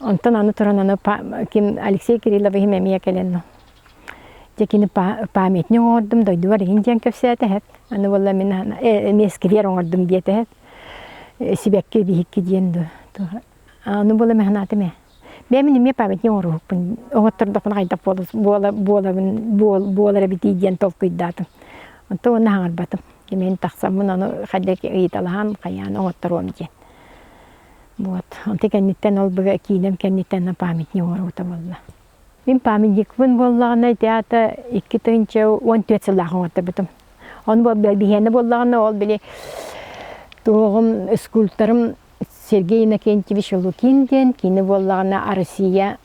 Онтон аны туран аны ким Алексей Кириллович мемия келенно. Жекини памятник ордум дойду бар индиан кепсәте хәт. Аны валла мен мескевер ордум диете хәт. Сибекке бихикки диенду. Аны валла мехнаты ме. Мен неме памятник оруппун. Оготтырдык кайдап буолара бити диен толкуйдатым. Онтон аны хаңарбатым. Мен тахсамын аны хаддек ыйталахан каян оготтором диен. Вот. Он текенниттен ол бага кинем кенниттен памятник орута валла. Мен памятник вон боллагына театр 2014 жылдагы отбытым. Он бол бихене боллагына ол биле тогым скульпторым Сергей Иннокентьевич Лукинден кине боллагына Россия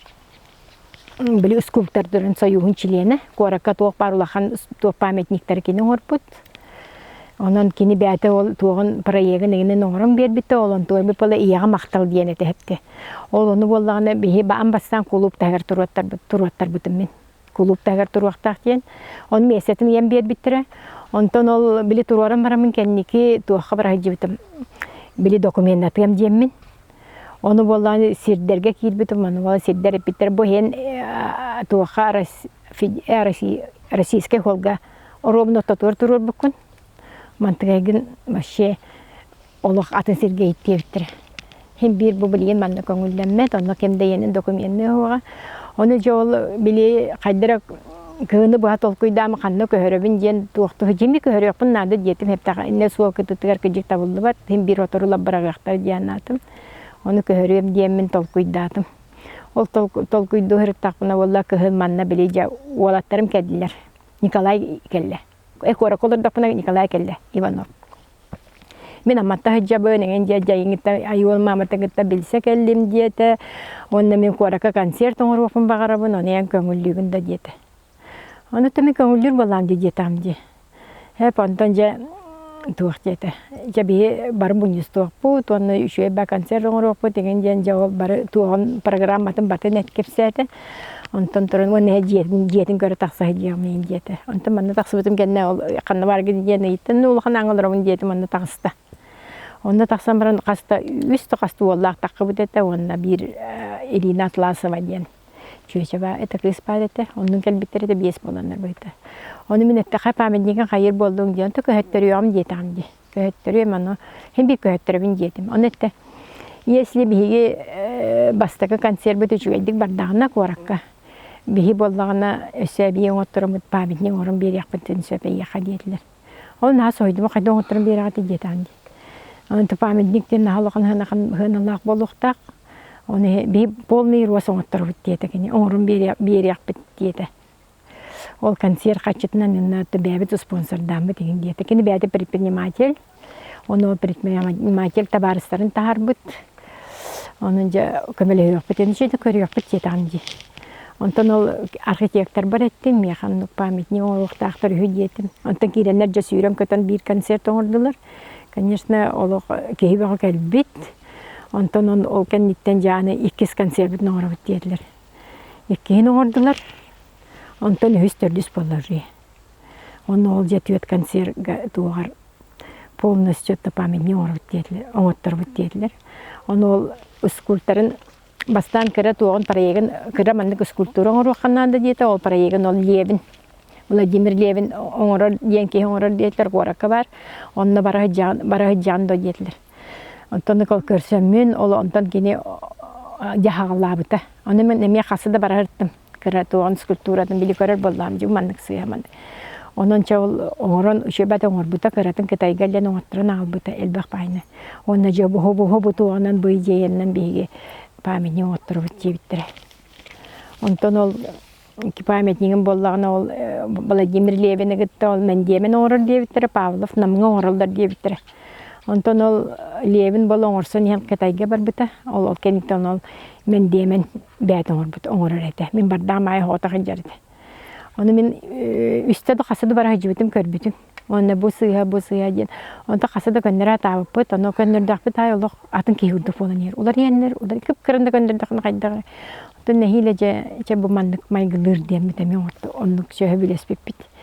биле скульптордорун союзун члены Корака тоқ барлахан тоқ памятниктер кине орпут. Онон кини бәте ол тугын проектын эне норым бербитте олон той бала ияга мактал диене тепке. Ол ону боллагына бихи бамбастан клуб тагыр туруаттар бутым мен. Клуб тагыр туруактак ден. Он месетин ем бербиттере. Онтон ол били турарым барамын кенники туакка баражы битим. Били документ атым диеммен. Ону боллагына сирдерге кирбитим, аны бала сирдер биттер бу хен туакка российский холга ровно турур букун. Мантыгын вообще олох атын Сергей Тевтер. Хем бир бу билген манна көңүлдәммәт, аны кемдә янын документны хуга. Оны жол били кайдыра кыны бу толкуйдамы канны көрөбүн ден туакты жеми көрөпүн нады детим хептага инне суок тутугар кыжык табылды бар. Хем бир оторула барагактар диянатым. Оны көрөм диемин толкуйдатым. Ол толкуйду хыртакына валла кыһын манна билеҗа уалаттарым кәдиләр. Николай келле. Экора колордапына Николай келле Иванов. Мен аматта хаҗабы неген жайыңытта айыл маматыгытта билсе келдим диете. Онда мен корака концерт оңорупун багарабын, оны ян көңүллүгүндө диете. Аны теме көңүллүр балам диетам ди. Хеп онтон же туак диете. Жаби бар бунюс туак бу, тоны үшө ба концерт оңорупу деген жен жауап бар туган программатын батын эткепсете. Онтон турун оны диетин көрө такса диямын диете. Онтон маны таксыбытым кенне ол канна бар диен ыйттын улхан аңылырым диетим аны такста. Онда таксам баран каста үстө касту Аллах такыбыт эте, онда бир Ирина Атласова диен. Чөчеба это криспадете, онун келбиттерде бес боландар быйта. Оны мен этте памятниген кайыр болдуң диен, көһөттөрүм диетам ди. Көһөттөрүм аны хем бир көһөттөрүм диетим. Оны этте если биге бастакы концерт бүтүчүгейдик бардагына коракка. Биги боллагына өсөбие оттурмут памятник орун берек бүтүн сөпөйе хадиетлер. Ол нас ойдум кайда оттурум берек диетам ди. Аны памятниктен халыкын хыналак болуктак. Оны би полный росоң оттурут диетекени орун берек бит диете. Ол концерт качытынан мен бәбит спонсордан бит деген диетекени бәде предприниматель. Оны предприниматель товарыстарын таарбыт. Onun ja kömele yok biten şey de körüyor biten di. Ondan ol architector бар ettim ya hanım памятник ortaktır hüdiyetim. Ondan girenler ja sürüm köten bir konser ordular. Конечно, олог кейбе келбит. Ondan ol kenditten jany ikis konser bit nora bittiler. Ikini ordular. Ondan hüsterdüs bolları. Onu ol jatüet konser тугар полностью памятник орыттыр bittiler. Onu ol скульпторын бастан кыра туган проектын кыра мандык скульптура оңорукканнанда диете ол проектын ол Левин Владимир Левин оңорор диенки оңорор диетлер Корака бар. Онна бара жандо диетлер. Онтон кол көрсөмүн ол онтон кини жахагалабыта. Аны мен неме касыда бараттым. Кыра туган скульптуратын били көрөр болдам жу мандык сыяман. Onun çavul oran şebet onar buta karatın kitay gelen onatrana albuta elbaq bayna. Onun jabu hobu tuanan buyjeyenden bege pamятник oturup çevittire. Ondan ol ki pamятнигин bollagına ol Vladimir Levin'e gitti ol men diyemen orar diyebittire Pavlov namına orallar diyebittire. Ondan ol Levin bolla orsan hem kitayga bar buta ol kenitten ol men diyemen bät onar buta orar ete. Men bardamay hota hajardı. Onu men üstte de kasada bara hacıbıtım körbütüm. Onu bu sıya diyen. Onu da kasada göndere tavıpıt. Onu gönderdik bir tay oluk atın kehuddu falan yer. Ular yenler. Ular kıp kırında gönderdik ne kaydı. Onu nehiyle bu manlık maygılır diyen bitemi orta. Onu şöyle biles bit.